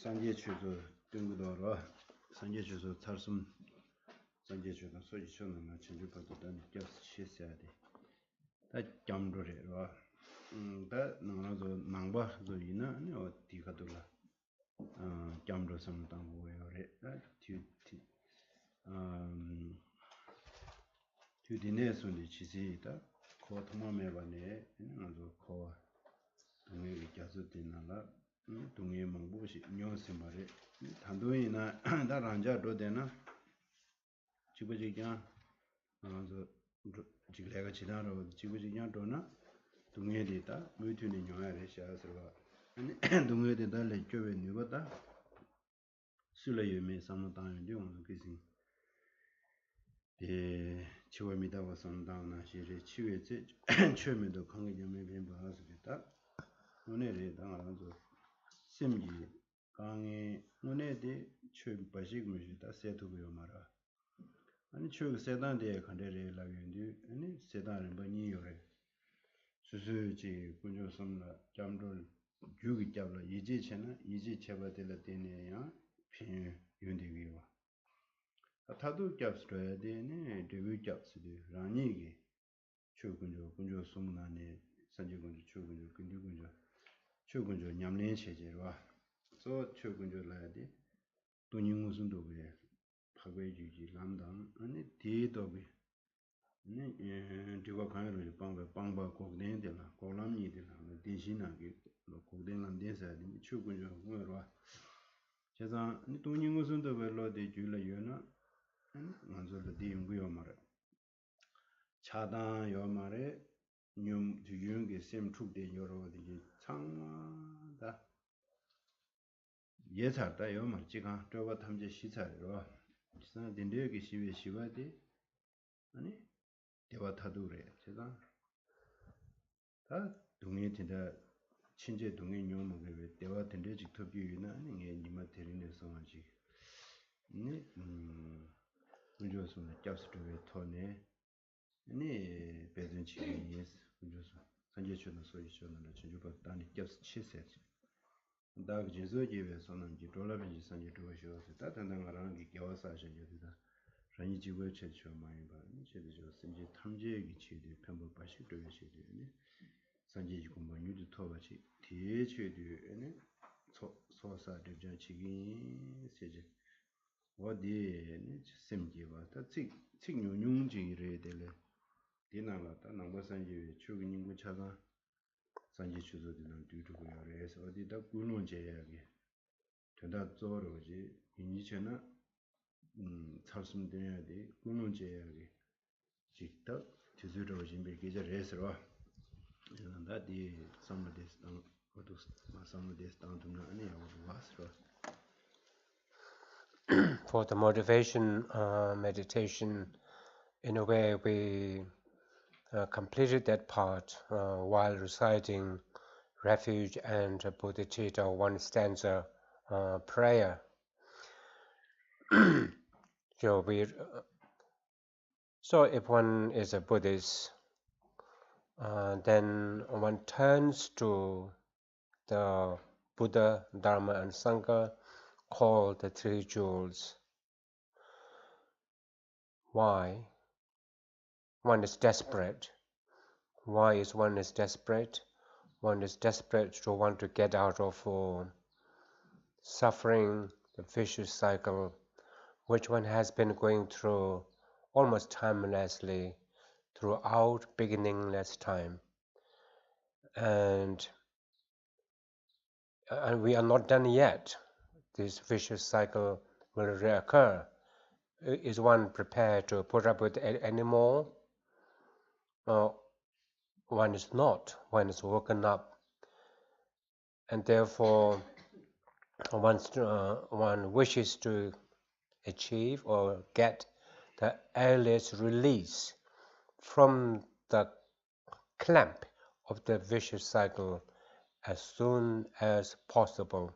산제 주소 등도로 산제 주소 탈숨 산제 주소 소지초는 진주받도 단 겹스 시셔야 돼. 다 점도래로 다 나라도 망바도 있나 아니 어디 가도라 점도 섬당 뭐요래 튜티 튜디네 손이 지지다 코 통마매바네 나도 코 동의 가서 되나라 동의 망보시 녀스 말에 단도이나 다란자도 되나 지부지냐 저 지내가 지나로 지부지냐 도나 동의되다 무튼이 녀야래 샤스로 아니 동의되다 레교에 누가다 술래유미 상당히 좀 그지 예 치워미다고 상당나 시리 치외제 처음에도 관계점에 변화하습니다 오늘에 당하면서 심기 강의 오늘에 처음 빠지고시다 세도고요 말아 아니 저 세단데 컨데레 라윈디 아니 세단은 뭐니 요래 수수지 군조섬나 잠돌 유기 잡라 이지체나 이지 제바들 때네야 피 윤디위와 다도 겹스려야 되네 데뷔 겹스디 라니기 초군조 섬나네 산지군조 초군조 근디군조 초군조 냠내 체제와 저 초군조 라야디 돈이 무슨 도구에 파괴주지 람당 아니 디도비 아니 디고 관여를 방바 곡된데라 고람니데라 대신하게 곡된란 대사디 초군조 뭐로 제가 돈이 무슨 도벨로 대줄려요나 먼저도 디응고요 말에 차단 요 말에 뇽 주윤게 셈 축대 여러분들이 창마다 예사다 요 말지가 저거 탐제 시사로 지난 딘데기 시베 시바디 아니 대화 타도래 제가 다 동의된다 친제 동의 뇽목에 왜 대화 딘데 직접 비유나 아니 니마 데리네서 하지 네 군조선의 cap스트에 토네 아니 배전치기 예스 군조선 산제초는 소유초는 진주받 단위 cap스 7세 다 제조기에서는 이 돌아빈지 산제 도시에서 다단단하는 게 겨워사셔지다 전이 지구의 최초 많이 봐 제대로 산제 탐지기 체대 편법 바식 도시되네 산제 지구 뭐 뉴스 토바치 대체되네 소사 대전 치기 세제 어디 셈기와 다 책용용지를 되래 디나라다 남바산지 추근인구 차가 산지 추조되는 뒤두고요. 그래서 어디다 군원제야게 된다 쪼로지 인지체나 살숨돼야 돼. 군원제야게 직접 뒤즈러 준비 계절에서 이런다 디 섬데스 당 어두스 마섬데스 당도 아니야 와스로 for the motivation meditation, in a way we completed that part while reciting refuge and bodhicitta one stanza prayer. So if one is a Buddhist, then one turns to the Buddha, Dharma, and Sangha, called the Three Jewels. Why? One is desperate. Why is one is desperate? One is desperate to want to get out of suffering, the vicious cycle, which one has been going through almost timelessly throughout beginningless time. And we are not done yet. This vicious cycle will reoccur. Is one prepared to put up with it anymore? One is not. One is woken up. And therefore, one wishes to achieve or get the earliest release from the clamp of the vicious cycle as soon as possible.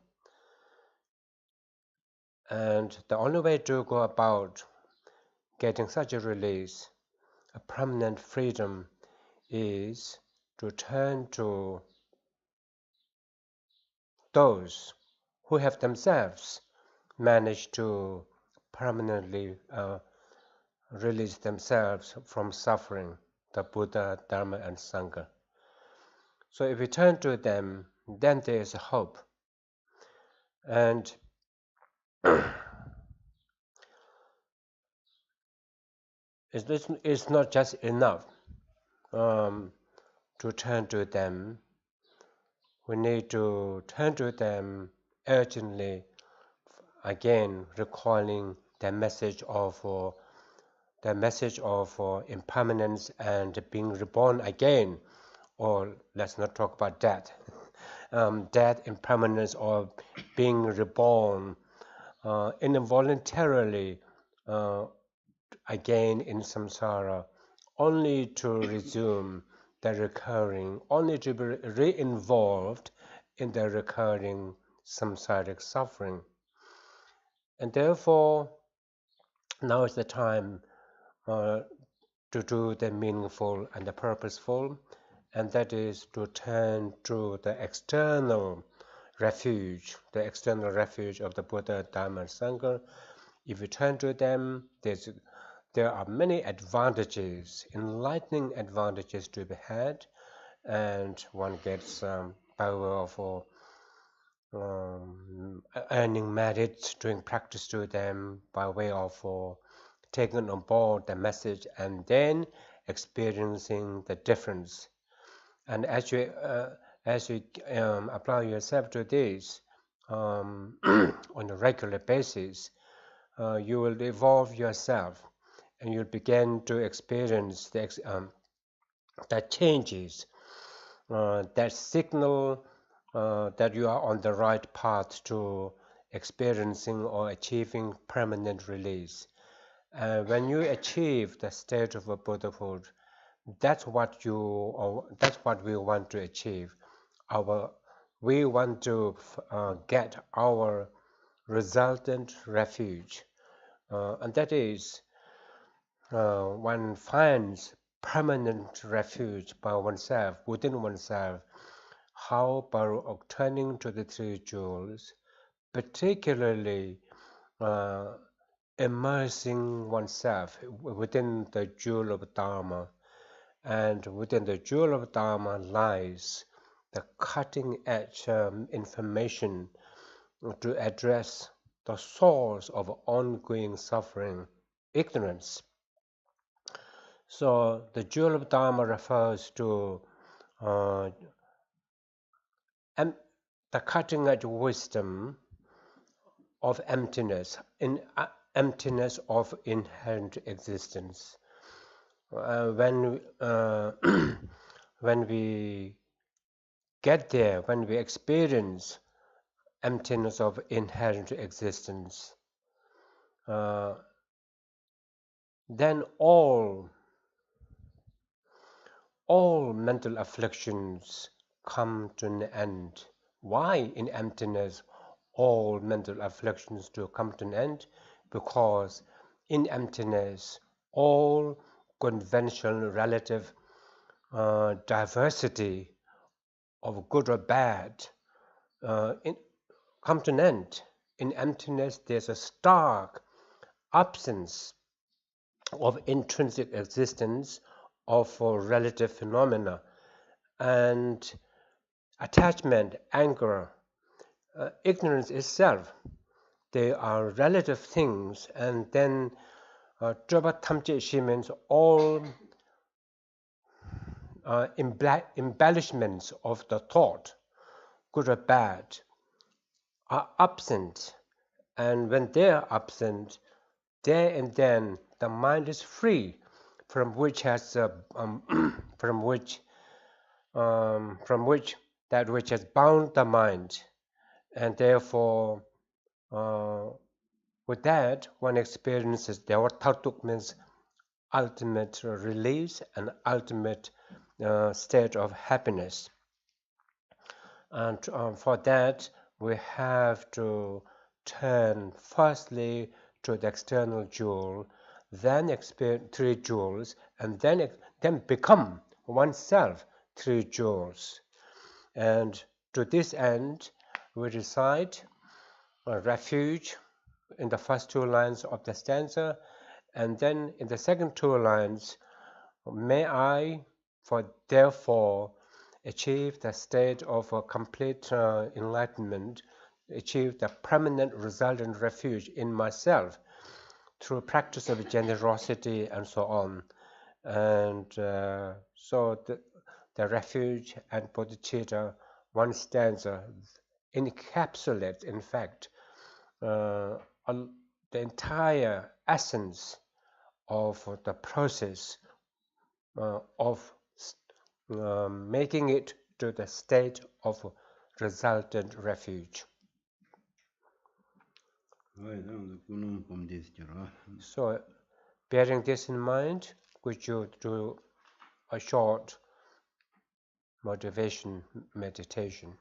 And the only way to go about getting such a release, a permanent freedom, is to turn to those who have themselves managed to permanently release themselves from suffering, the Buddha, Dharma, and Sangha. So if we turn to them, then there is hope. And it's not just enough to turn to them. We need to turn to them urgently, again recalling the message of impermanence and being reborn again. Or let's not talk about death. Death, impermanence, or being reborn involuntarily again in samsara, only to resume the recurring, only to be re-involved in the recurring samsaric suffering. And therefore, now is the time to do the meaningful and the purposeful, and that is to turn to the external refuge of the Buddha, Dharma, and Sangha. If you turn to them, there are many advantages, enlightening advantages to be had, and one gets power of earning merits, doing practice to them by way of taking on board the message and then experiencing the difference. And as you apply yourself to this on a regular basis, you will evolve yourself, and you'll begin to experience the changes that signal that you are on the right path to experiencing or achieving permanent release. When you achieve the state of a Buddhahood, that's what we want to achieve. We want to get our resultant refuge, and that is one finds permanent refuge by oneself, within oneself. How? By turning to the Three Jewels, particularly immersing oneself within the jewel of Dharma. And within the jewel of Dharma lies the cutting-edge information to address the source of ongoing suffering, ignorance. So the jewel of Dharma refers to the cutting-edge wisdom of emptiness, emptiness of inherent existence. When we get there, when we experience emptiness of inherent existence, then all mental afflictions come to an end. Why in emptiness all mental afflictions do come to an end? Because in emptiness all conventional relative diversity of good or bad come to an end. In emptiness there's a stark absence of intrinsic existence of relative phenomena, and attachment, anger, ignorance itself, they are relative things. And then Drapa Tamche Shi means all embellishments of the thought, good or bad, are absent. And when they are absent, there and then the mind is free from which from which that which has bound the mind, and therefore with that one experiences the Tartuk means ultimate release and ultimate state of happiness. And for that we have to turn firstly to the external jewel, then experience 3 jewels, and then become oneself 3 jewels. And to this end we recite a refuge in the first 2 lines of the stanza, and then in the second 2 lines, may I therefore achieve the state of a complete enlightenment, achieve the permanent resultant refuge in myself through practice of generosity and so on. And so the refuge and bodhicitta, one stanza, encapsulates in fact the entire essence of the process of making it to the state of resultant refuge. So, bearing this in mind, could you do a short motivation meditation?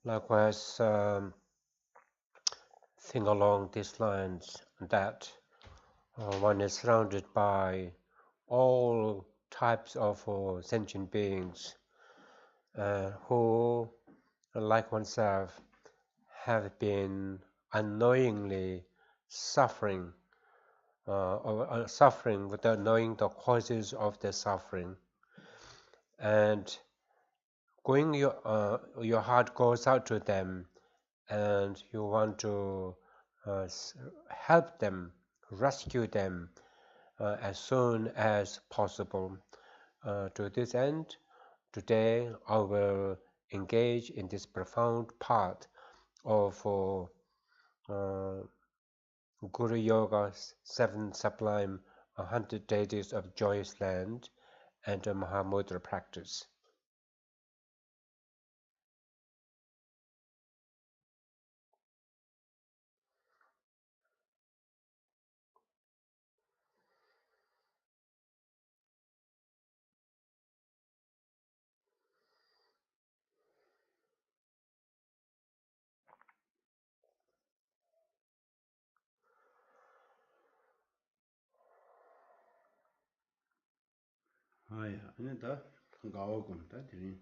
Likewise, think along these lines that one is surrounded by all types of sentient beings who, like oneself, have been unknowingly suffering or suffering without knowing the causes of their suffering. And your heart goes out to them, and you want to help them rescue them as soon as possible. To this end, today I will engage in this profound part of Guru Yoga's 7 sublime 100 deities of joyous land and the Mahamudra practice. 아야, 아니 다 가오 공다 드린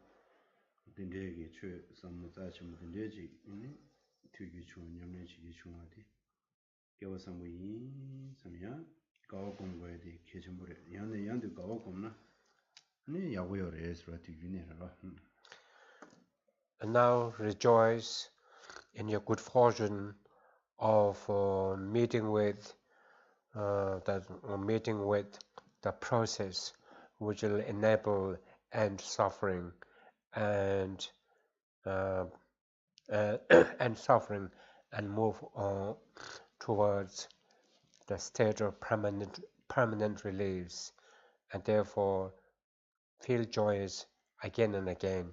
딘데기 최 삼무자심 딘데지 이니 되게 좋은 영내지기 중하디 겨우 삼무이 삼야 가오 공부에 대해 개심부래 양도 가오 공나 아니 야고요레스라 뒤기네라 And now rejoice in your good fortune of meeting with the process which will enable end suffering and end suffering and move towards the state of permanent release, and therefore feel joyous again and again.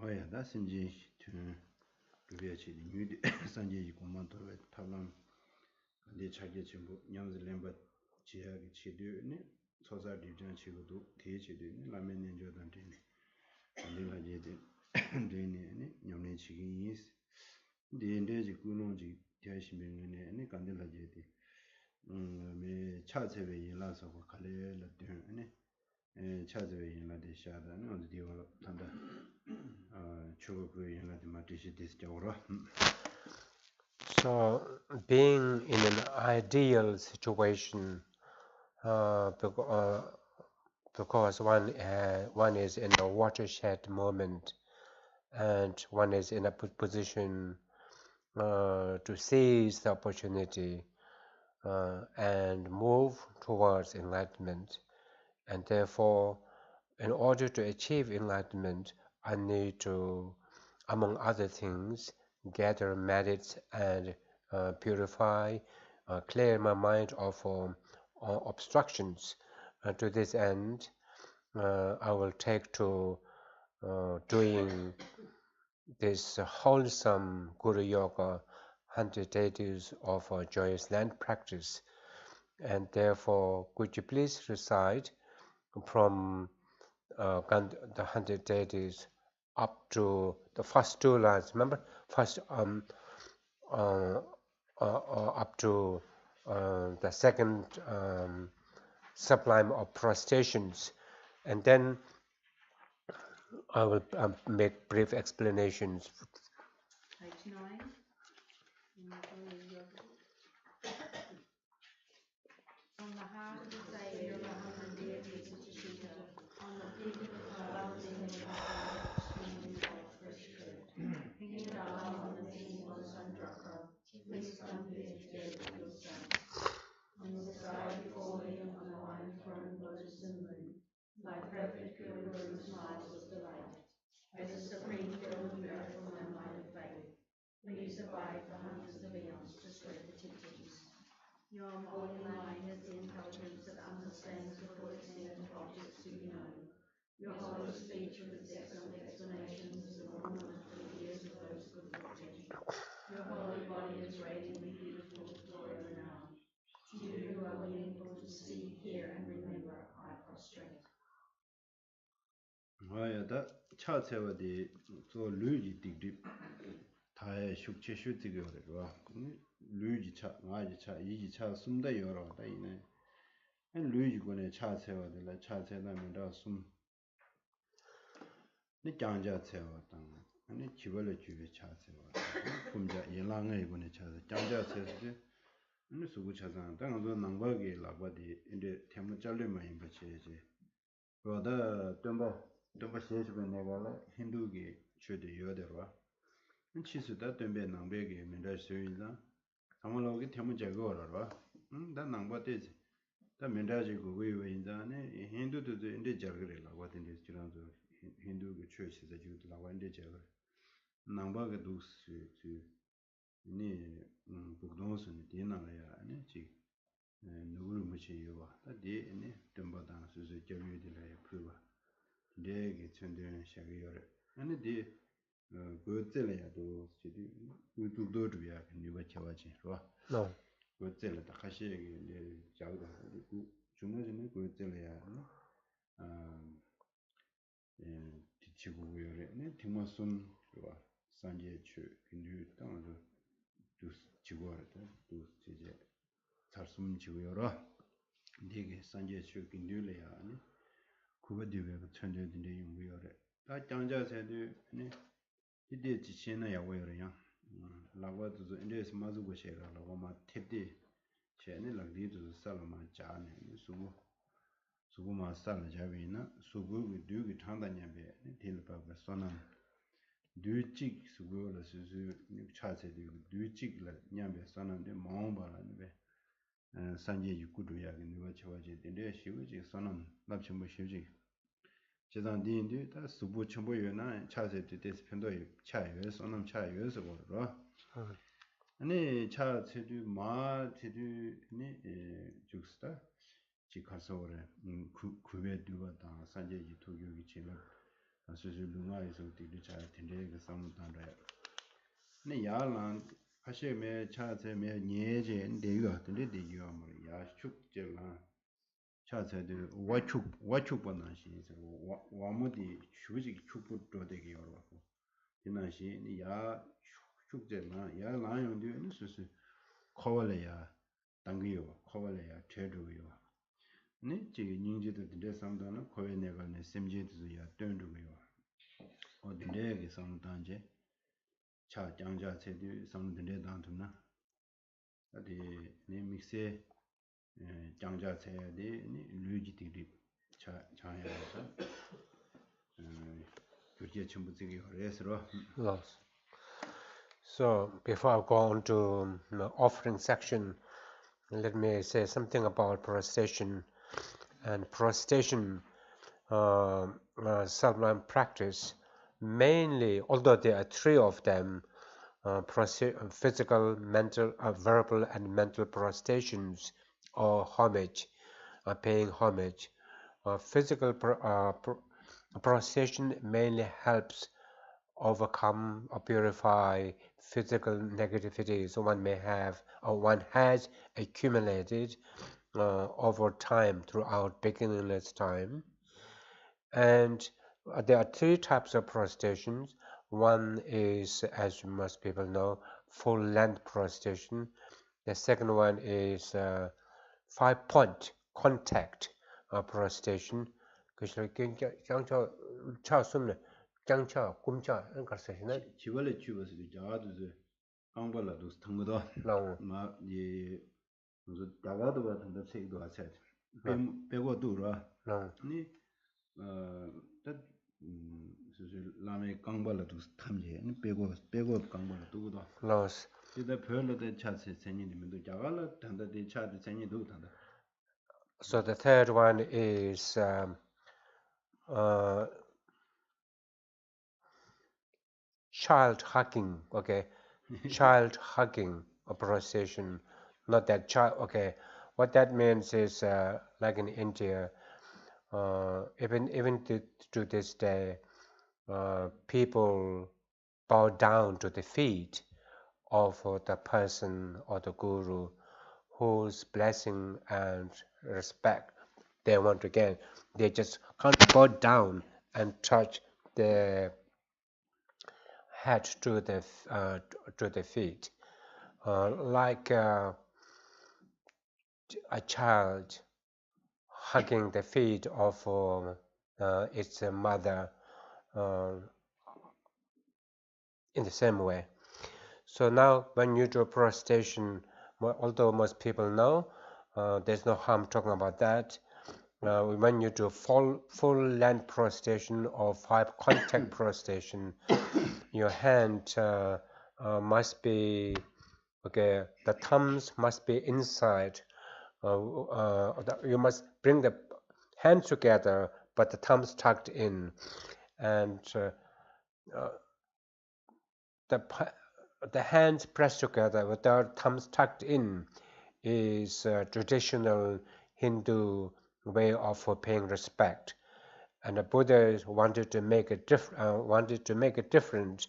아야, 나 신지 그게지 뉴디 산지 고만도에 탈람 근데 자기 전부 냠즈 렘바 지하기 치드니 소자 디전 치고도 대지드니 라면년 저단데니 근데가 제데 되니 냠네 치기 인데지 꾸노지 대시면네 아니 간데라 제데 메 차체베 인라서 칼레라 되니 차체베 인라데 샤다니 어디 디올로 탄다 So, being in an ideal situation, because one is in a watershed moment, and one is in a position to seize the opportunity and move towards enlightenment, and therefore, in order to achieve enlightenment, I need to, among other things, gather merits and purify, clear my mind of obstructions. To this end, I will take to doing this wholesome Guru Yoga 100 deities of joyous land practice. And therefore, could you please recite from the 100 deities up to the first 2 lines? Remember, first up to the second sublime of prostrations, and then I will make brief explanations. Page 9. On behalf of the Saviour of the 100 deities of Chitta, on the peak of the clouds in the extremely hot fresh fruit, Hingadalam on the symbol Sandraka, please come here together with your sons. On the sky before me on the wine throne lotus and moon, thy perfect pilgrim smiles of delight. As a supreme field miracle my mind of faith, please abide for hundreds of eons to spread the teachings. Your holy mind has the intelligence that understands the full extent of objects to be known. Your holy speech with its excellent explanations is an ornament for the ears of those good fortune. Your holy body is radiantly beautiful with glory renowned. To you who are meaningful to see, hear, and remember, I prostrate. 아야다 차 세워디 저 류지 디디 다에 숙제 슈티게 그래요. 류지 차, 마지 차, 이지 차 숨다 여러다 이네. 류지 군에 차 세워들라 차 세다면다 숨. 니 장자 세워다. 아니 지벌에 주에 차 세워. kumja yelanga ibune chaza jangja chesde ne sugu chaza dang zo nangba ge lagba di inde temu challe ma yimba cheje roda temba sheshbe ne gala hindu ge chode yode ro chi su da tembe nangbe ge menda shuyinda samalo ge temu jago ro da nangba de da menda ji go we we inda ne hindu de inde jagre lagba de chiran zo hindu ge chöchi da ju lagba inde jagre nangba ge dus su 니 북동선이 되나야 아니 지 누구를 무시해요 다디 니 덤바다 수수 교류들에 풀어 내게 천대는 샤기요 아니 디 그때래야도 지디 우두도도야 니가 쳐와지 봐 No. 그때래다 가시게 이제 자고다 그 중간에 그때래야 지구요래 네 팀마슨 봐 산제 추 근류 땅으로 dus 지구하다 dus 이제 살숨 지구여라 네게 산제 추긴 뉴래야 아니 그거 뒤에 천재들이 용구여래 다 장자세도 네 이제 지체나 야고여야 라고도 인데스 마주고 셔라 라고마 탭디 쟤네 락디도 살마 자네 수고마 살라 자비나 수고기 뒤기 탄다냐베 딜바가 소나 düchik sugo la su chase de düchik la nyambe sanan de maomba la ne sanje yu kudu ya ge nuwa chewa je de de shiwu ji sanan lab chimbo shiwu ji jedan din de da subu chimbo yu na chase de de pendo yu cha yu sanan cha yu so go ro 아니 차 체du 마 체du 니 죽스다 지 가서 그래 구베 두바다 산제 지 도교기 지나 사실 루마에서 되게 잘 된대 그 상담단다 네 야란 하시메 차체메 니에제 내가 근데 되기가 뭐야 축제라 차체도 와축 번나시서 와무디 휴지 축부도 되게 여러고 지나시 야 축제나 야 라용도 있으스 코발이야 당기요 코발이야 제도요 네 지금 닝지도 된대 상담은 코에 내가 내 셈제도야 던도요 어디내게 상담제 차 장자 체도 상담데 당도나 어디 네 믹세 장자 체데 네 류지티디 차 장야서 교제 전부 저기 그래서 Lots. So before I go on to the offering section, let me say something about prostration. And prostration, sublime practice, mainly, although there are three of them, physical, mental, verbal, and mental prostrations or homage, paying homage. Physical prostration mainly helps overcome or purify physical negativity so one may have or one has accumulated over time throughout beginningless time. And there are three types of prostrations. One is, as most people know, full length prostration. The second one is 5-point contact prostration. 지벌에 주어서 자아도 강발라도 통도 마이 무슨 다가도 같은 책도 하셔 빼고도라 아니 사실 라메 강발라도 탐제 빼고 강발라도 Loss. 이제 별로데 차세 생이면도 자갈라 단다데 차데 생이도 단다 So the third one is child hugging. Okay, child hugging prostration. Not that child. Okay, what that means is like in India, even to this day, people bow down to the feet of the person or the guru whose blessing and respect they want to get. They just can't bow down and touch the head to the feet, like a child hugging the feet of its mother, in the same way. So now when you do prostration, although most people know, there's no harm talking about that. When you do full length prostration or 5 contact prostration, your hand must be, okay, the thumbs must be inside. You must bring the hands together, but the thumbs tucked in, and the hands pressed together without thumbs tucked in is a traditional Hindu way of paying respect, and the Buddha wanted to make it different,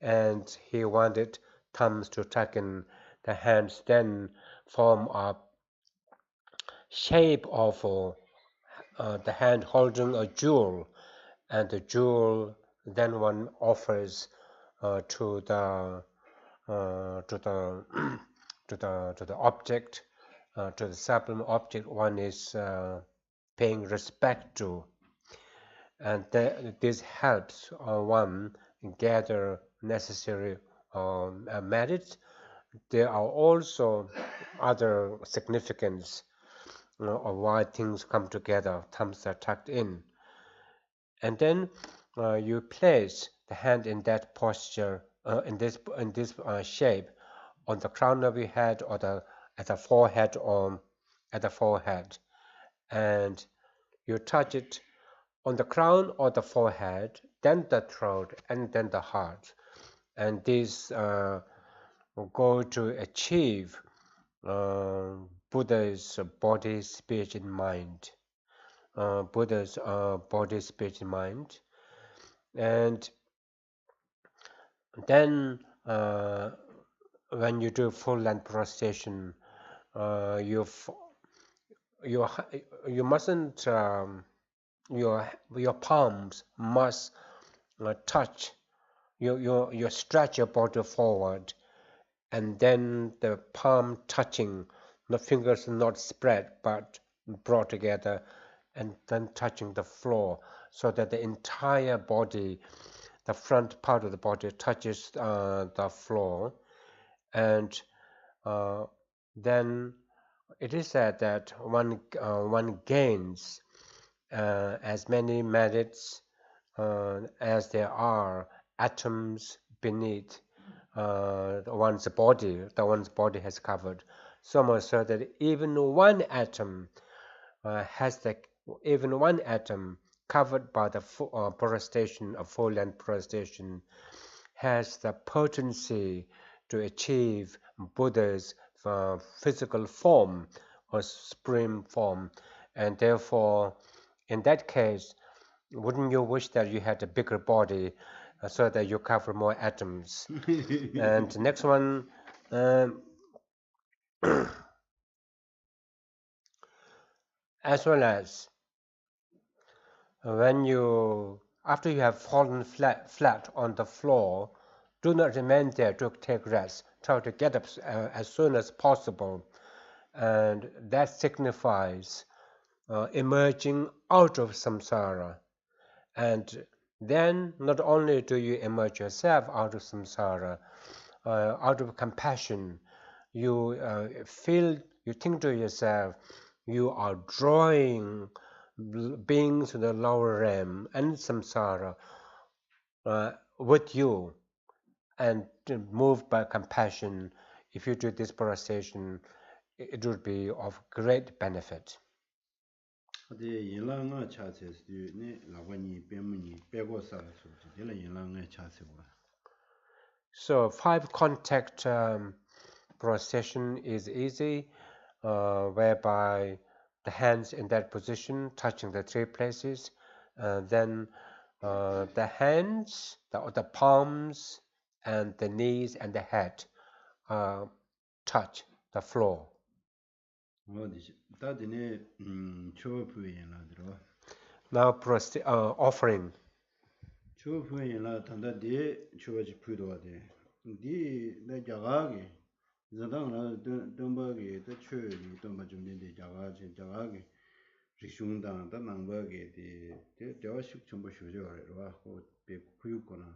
and he wanted thumbs to tuck in. The hands then form a shape of the hand holding a jewel, and the jewel then one offers to the to the object, to the sublime object one is paying respect to, and this helps one gather necessary merits. There are also other significance of why things come together. Thumbs are tucked in, and then you place the hand in that posture, in this shape, on the crown of your head or at the forehead, or at the forehead, and you touch it on the crown or the forehead, then the throat, and then the heart, and these go to achieve Buddha's body, speech, and mind. Buddha's body, speech, and mind, and then when you do full length prostration, you mustn't your palms must touch. You stretch your body forward, and then the palm touching, the fingers not spread but brought together, and then touching the floor, so that the entire body, the front part of the body, touches the floor. And then it is said that one gains as many merits as there are atoms beneath one's body that one's body has covered, so much so that even one atom covered by the prostration, of full length prostration, has the potency to achieve Buddha's physical form or supreme form. And therefore, in that case, wouldn't you wish that you had a bigger body so that you cover more atoms? And next one, as well as after you have fallen flat on the floor, do not remain there to take rest. Try to get up as soon as possible, and that signifies emerging out of samsara. And then not only do you emerge yourself out of samsara, out of compassion, you think to yourself, you are drawing beings in the lower realm and samsara with you, and moved by compassion. If you do this prostration, it would be of great benefit. So 5 contact prostration is easy, whereby the hands in that position touching the 3 places, then the hands, the palms, and the knees and the head touch the floor. Now offering. Chu Puyin La Tanda Di Chubachi Puidwade. Di La Jagagi, Zadang La Dumbagi, the Chu, Dumba Jumdi, Jagaji, Jagagi, Rishundang, the Nangbagi, the Jawashik Chumba Shujo, Raho, Big Puyukona,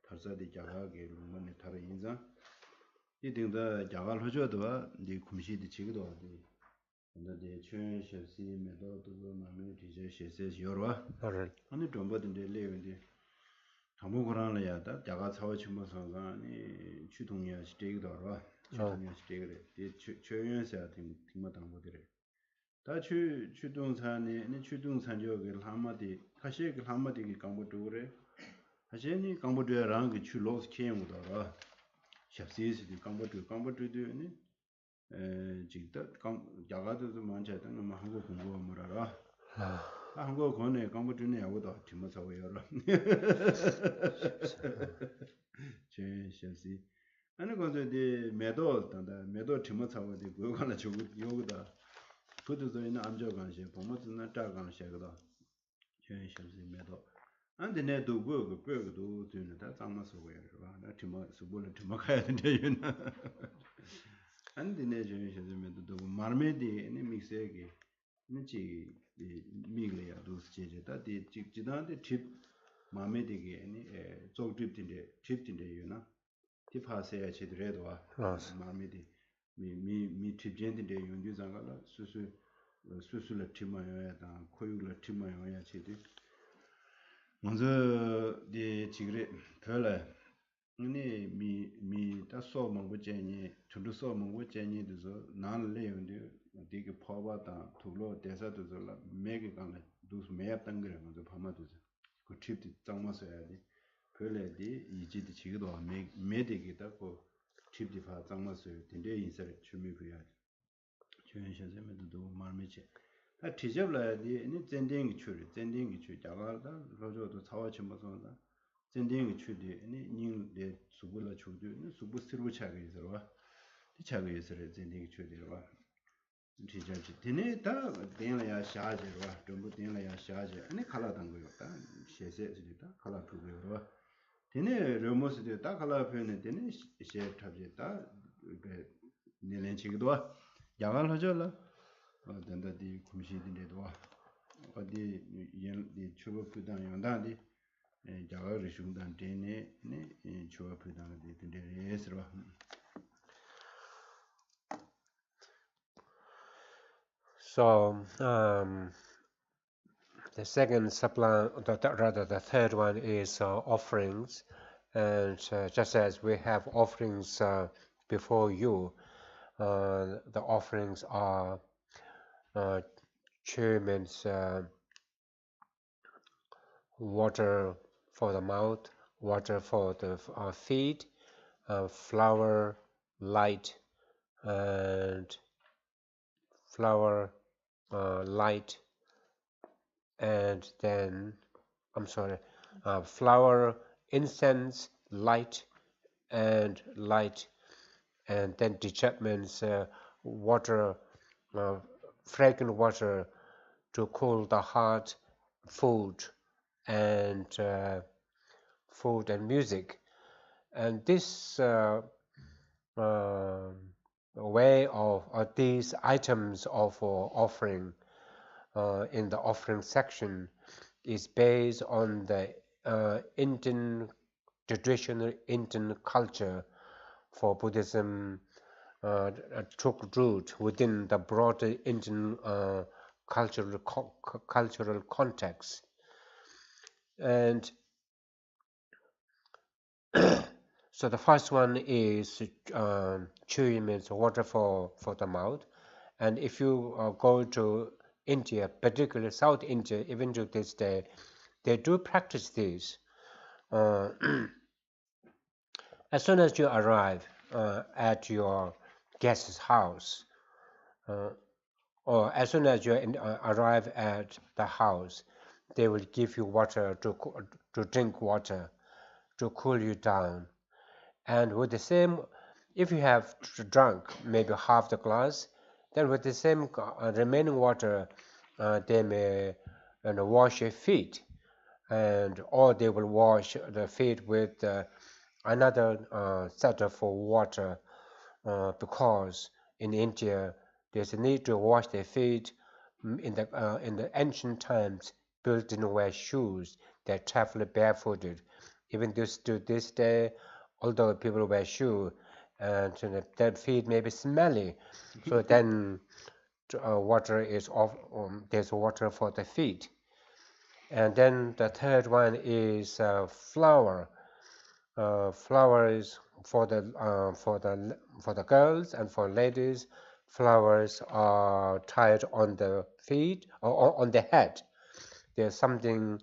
Tarza di Jagagi, Lumani Tarainza. Di think the Jagal Hujodwa, the Kumshi di Chigdo, the Chun Shesi, Medo, Mami, she says Yorwa, and the Dumba in the living. 당무고라는 야다 자가 사회 침범상가니 추동이야 스테이도 알아 추동이야 스테이그래 최연세야 팀마 당보들에 다 추동산에 네 추동산 저기 한마디 가시에 한마디 강보도 그래 하시니 강보도랑 그 추로스 케임도 알아 샵시스디 강보도도 네 지다 자가도 많잖아 뭐 한국 공부 뭐 알아 한국 권에 강보도네 하고도 팀마 사회여라 제시 아니 근데 매도 단다 매도 팀을 사고도 그거는 저거 요거다 그것도 있는 암조관시 보모드나 짜관시거다 제시 매도 안데 내도 그거도 되는 다 장마서 거야 나 팀을 수보는 팀을 가야 된대 유나 안데 내 제시 매도 마르메디 네 믹스에게 니지 미글이야 도스제다 디 직지단데 팁 마메디게 아니 쪽집인데 팁인데 유나 팁하세야 제대로 와 마메디 미 팁젠데 윤주장가라 수수를 팁마요야다 코유를 팁마요야 제대 먼저 디 지그레 별래 아니 미다 소망고 제니 저도 소망고 제니도 나를 되게 퍼바다 둘로 대사도들라 매게 간에 두스 매였던 거래 먼저 파마도 그 팁도 장마서야지 별래디 이지도 지기도 매되기다 그 팁도 파 장마서요 근데 인사를 준비해야 주연선생님도 말미지 다 뒤접라야지 이 젠딩이 줄 자가다 로조도 사와 침모선다 젠딩이 줄이 아니 닝데 수불라 줄도 수부 스르고 차게 있어와 차게 있어를 젠딩이 줄이와 지자지 되네 다 된라야 샤제와 전부 된라야 샤제 아니 칼라던 거였다 셰세스리다 칼라 그거와 되네 르모스데 다 칼라 표현에 되네 셰 탑제다 그 내len치기도 야갈 하절라 된다디 kum시딘데도 어디 이 추버 부당 연단디 자가를 중단 되네 네 추버 부당데 된데레스로 So the second supply, rather the third one is offerings, and just as we have offerings before you, the offerings are means water for the mouth, water for the feet, flower, light, and flower, light, and then flower, incense, light, and then dichap means water, fragrant water to cool the heart, food and music. And this way of these items of offering in the offering section is based on the Indian traditional Indian culture for Buddhism took root within the broader Indian cultural context. And so the first one is chui means water for the mouth. And if you go to India, particularly South India, even to this day, they do practice this. As soon as you arrive at your guest's house, or as soon as you arrive at the house, they will give you water to drink water to cool you down. And with the same, if you have drunk maybe half the glass, then with the same remaining water, they may wash your feet or they will wash the feet with another set of water, because in India there's a need to wash their feet. In the ancient times, people didn't wear shoes; they traveled barefooted. Even to this day, although people wear shoes, and their feet may be smelly, so then water is off. There's water for the feet. And then the third one is flower. Flowers for the girls, and for ladies, flowers are tied on the feet or on the head. There's something.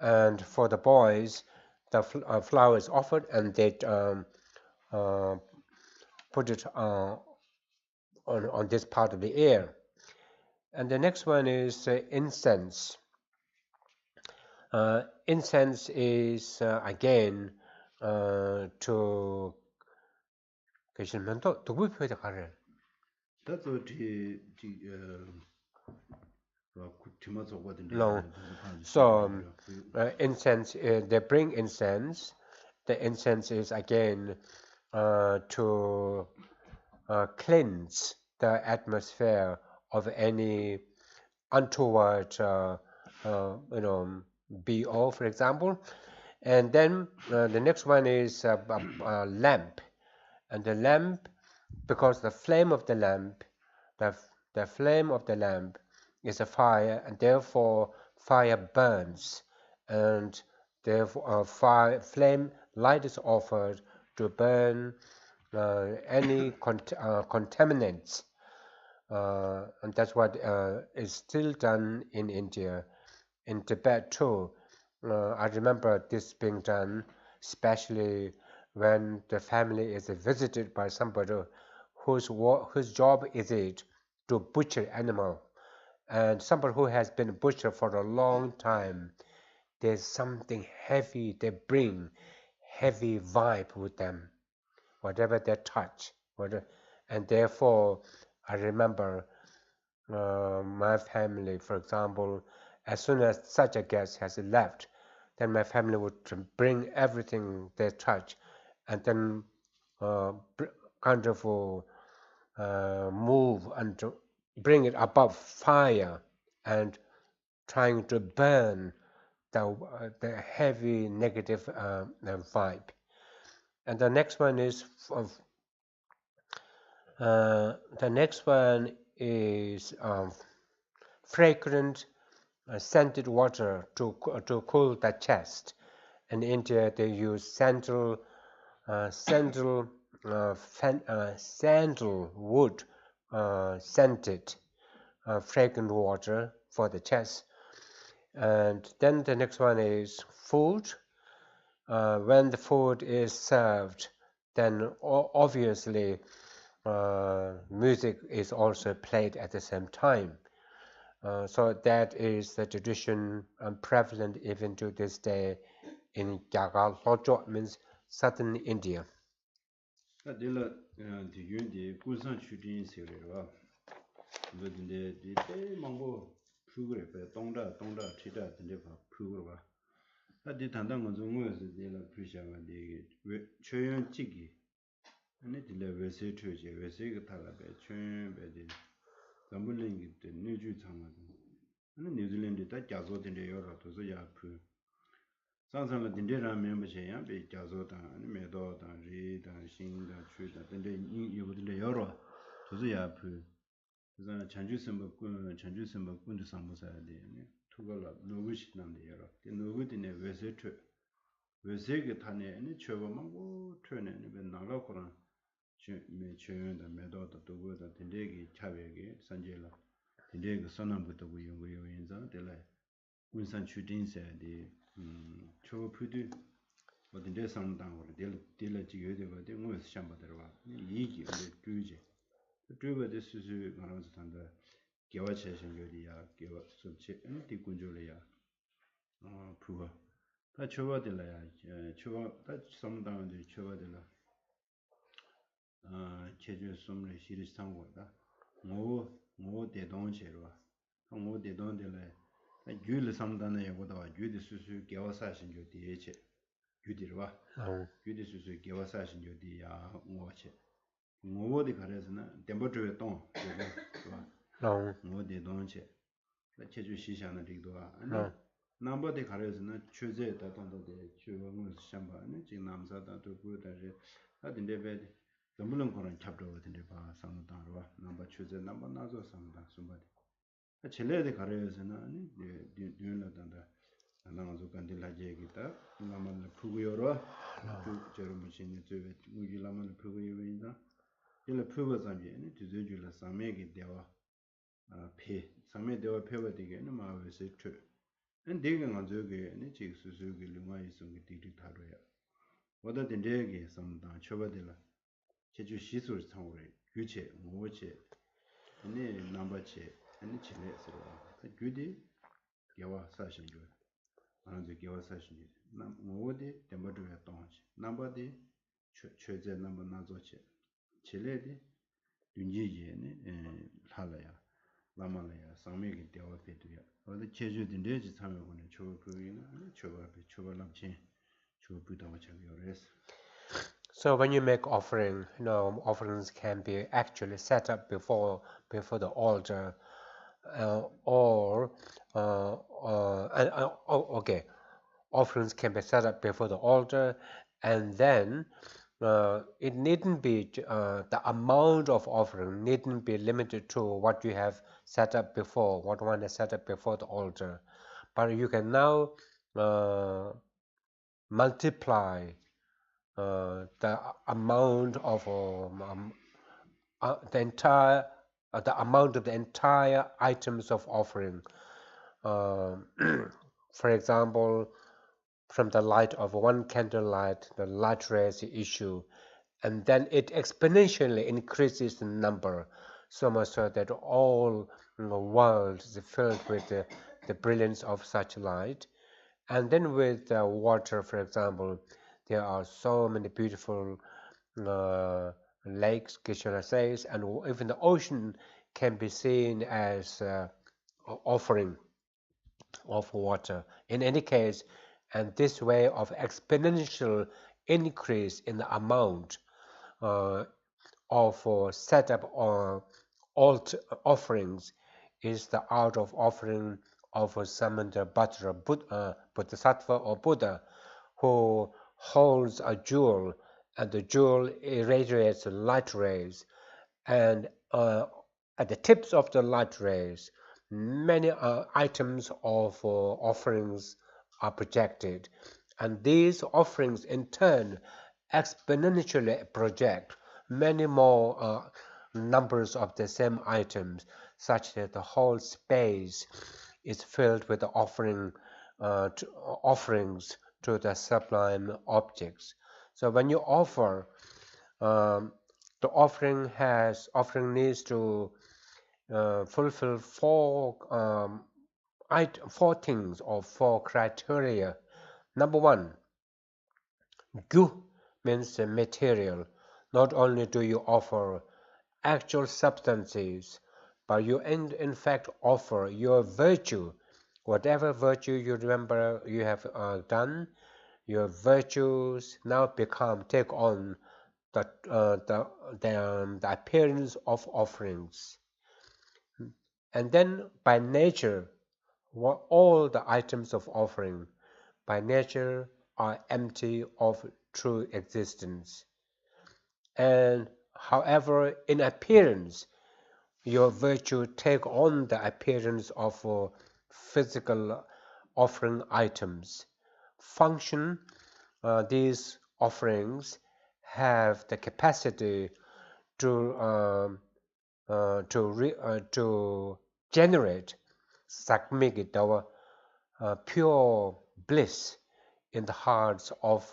And for the boys, the flower is offered, and they uh, put it on this part of the ear. And the next one is incense. Incense is again to no. So incense, they bring incense. The incense is again to cleanse the atmosphere of any untoward, BO, for example. And then the next one is a lamp. And the lamp, because the flame of the lamp, the flame of the lamp is a fire, and therefore fire burns, and therefore flame light is offered to burn any contaminants, and that's what is still done in India. In Tibet too, I remember this being done, especially when the family is visited by somebody whose job is it to butcher animal, and somebody who has been a butcher for a long time. There's something heavy they bring, heavy vibe with them, whatever they touch, and therefore I remember my family, for example, as soon as such a guest has left, then my family would bring everything they touch, and then kind of move and to bring it above fire and trying to burn the heavy negative vibe. And the next one is fragrant scented water to cool the chest. In India, they use sandalwood scented fragrant water for the chest. And then the next one is food. When the food is served, then obviously music is also played at the same time. So that is the tradition prevalent even to this day in Gyaga Lojo, means southern India. 상상은 딘데랑 멤버셔야 배 자조단 메도단 리단 신단 추단 딘데 이거들 여러 도저야 그 그래서 전주선뭐 군도 상무사야 돼 투걸라 노구시 남데 여러 노구디네 외세트 외세게 타네 아니 쳐보면 뭐 트네 배 나가거나 매 최연다 메도다 도구다 딘데기 차베게 산제라 딘데기 선남부터 구용구요 인자 될래 군산 추딘세야 돼 저 푸드 어디 내 상당으로 될 지겨야 되거든 뭐에서 샴바들어 이기 근데 주제 수수 가능해서 단다 개화체신 요리야 개화 섭체 엔티 군조래야 부가 다 줘봐들라야 줘봐 다 상당한데 줘봐들라 제주 섬을 시리즈 상고다 뭐 ngō tē tōng chē rwa, ngō tē tōng tē lē, gyū lī samdāna ya gōtā wā, gyū tē sūsū gyāwa sā shīn jō tē chē, gyū tē rwa, gyū tē sūsū gyāwa sā shīn jō tē yā ngō chē. ngō tē kārē sī na, tēmbā chō tōng, rwa, ngō tē tōng chē, chē chū shī shā na tīk tō wā, nāmbā tē kārē sī na, chū zē tā tōng tō tē, chū wā ngō sī shāmbā, chī nām sā tā tō kū tā rē, tā tēndē bē tē, zambulang koran chapdo wa tende pa samudang rwa, namba chuze namba nazo samudang sumbadi. Chile de karayo se na, duyun la tanda, tanda nga zo kandi la jaya kita, lama la puguyo rwa, jero mochini zuwe, mugi lama la puguyo wenda, ila pugu zambi, tuzo ju la samye ki dewa pe, samye dewa pe wa dige, maa we se tu. Diga nga zo ge, chik su su ge lunga yi sungi dik taro ya. Wada tende ge samudang choba de la, chechu shisul tsangore, gyuche, ngoche, nambache, chile sirwa. Gyudi gyawa sashin jo, ananzo gyawa sashin jo. Ngo di tenpa dhuya tongche, namba di choze namba nazoche, chile di dunji je, lalaya, lamalaya, samegi gyawa petuya. Wada chechu dindeji tsangwe kone choba puyina, choba lamchen, choba putawa chagyo res. So when you make offering, offerings can be actually set up before the altar, okay, offerings can be set up before the altar, and then it needn't be the amount of offering needn't be limited to what you have set up before, what one has set up before the altar, but you can now multiply the amount of the amount of the entire items of offering. For example, from the light of one candlelight, the light rays issue, and then it exponentially increases in number, so much so that all the world is filled with the brilliance of such light. And then with water, for example, there are so many beautiful lakes, Geshe-la says, and even the ocean can be seen as offering of water. In any case, and this way of exponential increase in the amount of setup or offerings is the art of offering of a Samudra Bodhisattva or Buddha, who holds a jewel, and the jewel irradiates light rays, and at the tips of the light rays, many items of offerings are projected, and these offerings in turn exponentially project many more numbers of the same items, such that the whole space is filled with the offerings to the sublime objects. So when you offer, the offering needs to fulfill four things or four criteria. Number one, gu means material. Not only do you offer actual substances, but you in fact offer your virtue, whatever virtue you remember you have done. Your virtues now take on the appearance of offerings, and then by nature, all the items of offering by nature are empty of true existence. And however, in appearance, your virtue take on the appearance of physical offering items. Function, these offerings have the capacity to generate sakmigitawa, pure bliss in the hearts of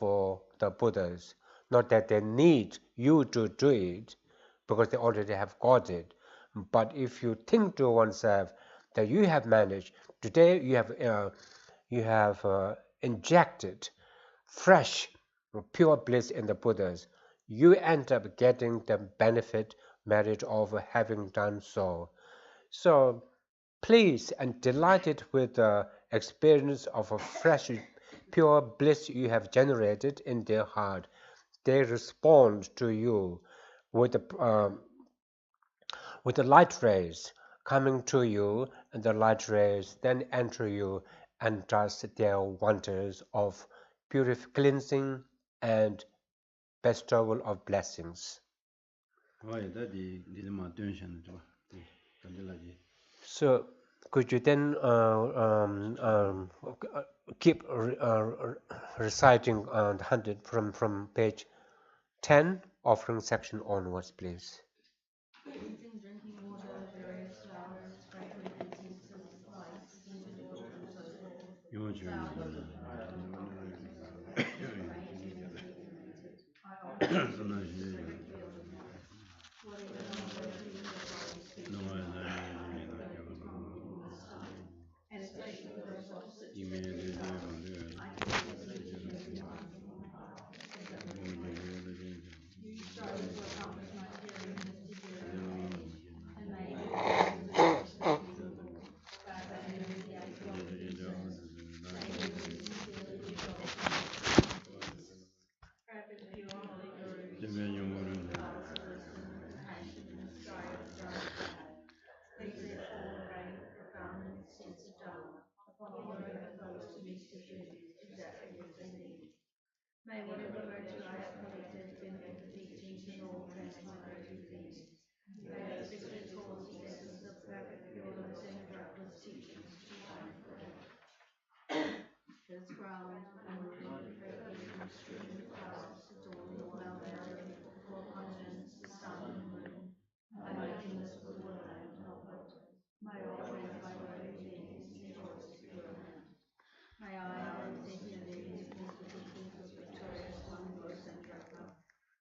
the Buddhas. Not that they need you to do it, because they already have got it. But if you think to oneself that you have managed, today you have injected fresh, pure bliss in the Buddhas, you end up getting the benefit, merit of having done so. So pleased and delighted with the experience of a fresh, pure bliss you have generated in their heart, they respond to you with the light rays coming to you, and the light rays then enter you and does their wonders of cleansing and bestowal of blessings. So, could you then keep reciting the 100 from page 10, offering section onwards, please? Cleansing drinking water, various flowers, fragrant incenses, lights, scented water, and so forth. Flowers of rain illuminated. I offer to you the fragrant field of light. Whatever non-virtues the body speaks of, I collect from in this stone, and especially for those opposite to me in style, I consider them to be the ones of my heart, as I look at my lips. You strive to accomplish my tyranny in this particular way, and may you become the best of people. But I enunciate your concerns, saying you sincerely wish to offer my deeds. Rapid, pure, holy gurus, the paths of wisdom, compassion, and the sky of Dharma path. Please therefore rain profound and extensive Dharma upon whatever those to me suffuses exactly as they need. May whatever virtue I have collected benefit the teachings and all transmigratory beings. May the secret causes essence of perfect pure center-upless teachings to shine forever. This ground, unmoved, radiating, strewn with flowers, adorned with malvarity, the four continents, the sun and the moon, my nothingness for the woodland, help it. My offerings by worthy beings, their choice pure land. May I, having taken obedience to the teachings of the victorious one, Guru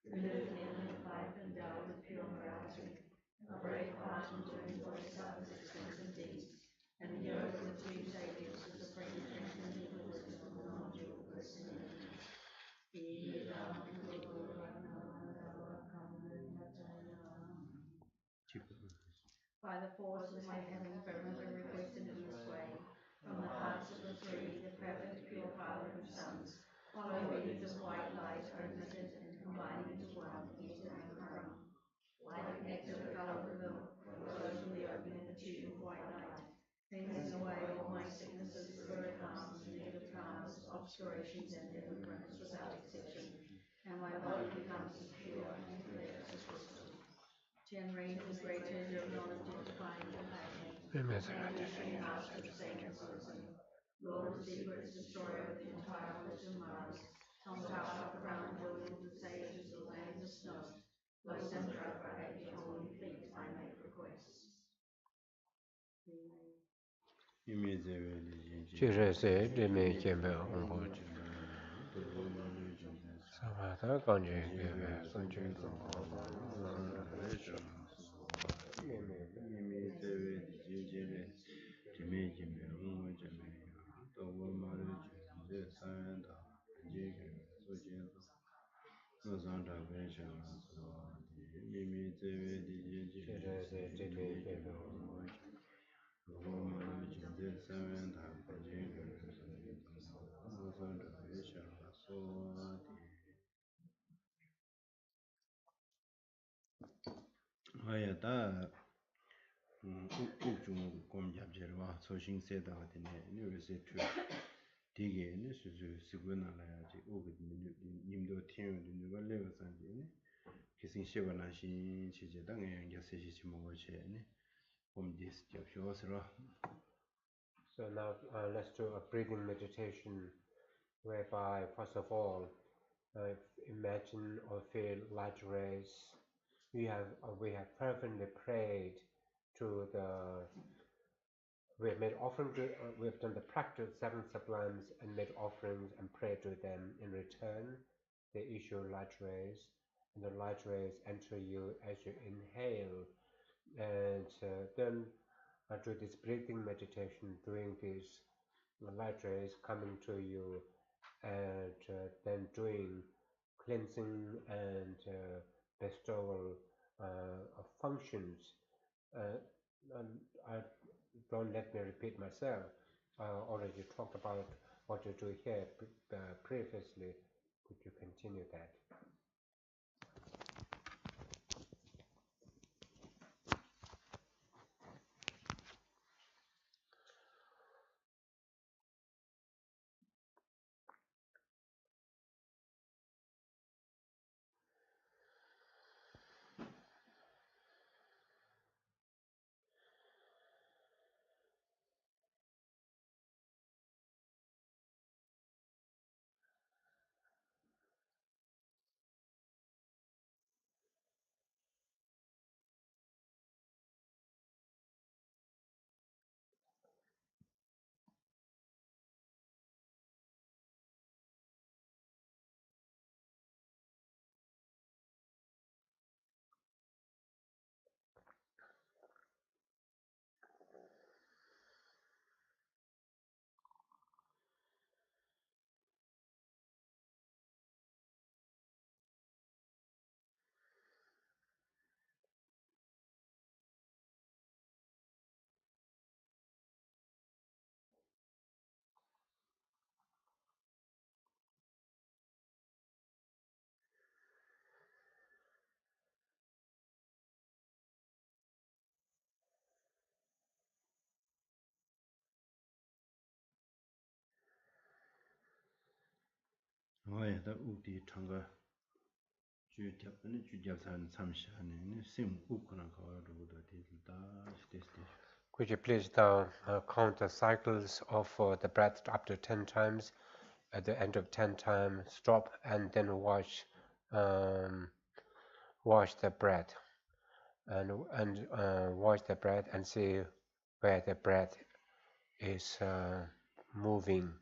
who lived the infinite life endowed with pure morality, a brave heart enduring for his son's extensive deeds, and heroes of the three saviors, the supreme strength and deeper wisdom of the non-dual bliss in unity. By the force of my having fervently requested in this way, from the hearts of the three, the perfect pure Father and Sons, following beams of white light are admitted and combining into one, enter my crown. Like nectar the color of milk flows from the opening of the tube of white light, cleansing away all my sicknesses, spirit harms, negative karmas, obscurations, and hindrances without exception, and my life becomes as pure and clear as crystal. 10 ranges great treasure of knowledge and divine compassion, issuing master of sacred wisdom, Lord of secrets, destroyer of the entire wisdom Mars, Tom Tower, crown building of the sages of lands of snow, Low Centra, for age holy fleet, I make requests. Chirese de me kembe ongo samata kanje kebe sunche Chirese de me kembe So now let's do a breathing meditation whereby first of all imagine or feel light rays. We have fervently prayed to the we have made offering to we have done the practice seven sublimes and made offerings and prayed to them. In return, they issue light rays, and the light rays enter you as you inhale, and then do this breathing meditation, doing these light rays coming to you, and then doing cleansing and bestowal of functions. Uh, I don't let me repeat myself. I already talked about what you do here previously. Could you continue that? Why the Udi Tanga Jujapan Samshan, Sim Ukana Could you please now count the cycles of the breath up to 10 times? At the end of 10 times, stop and then watch the breath and watch the breath and see where the breath is moving.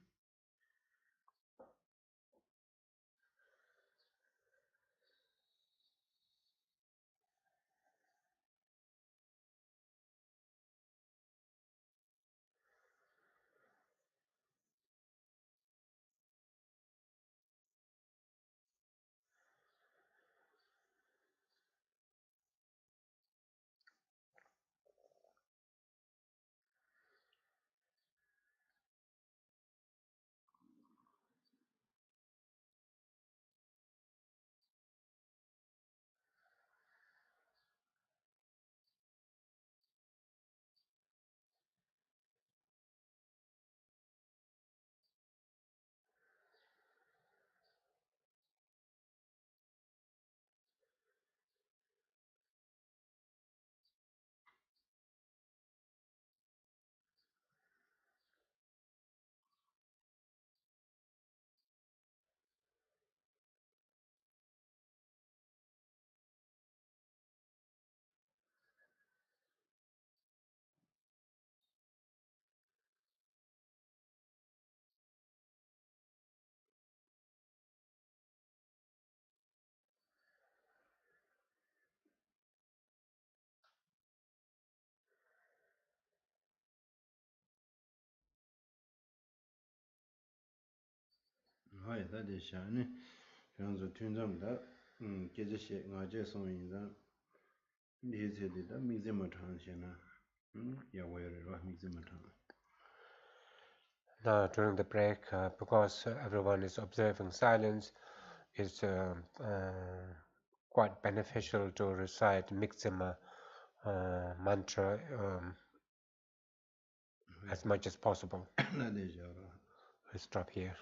Why that is shiny? Fianzo Tunzamda, Gajish, Naja song in the Hizid, the Mizimatan, Yaware, Mizimatan. Now during the break, because everyone is observing silence, it's quite beneficial to recite Mixima mantra as much as possible. We'll stop here.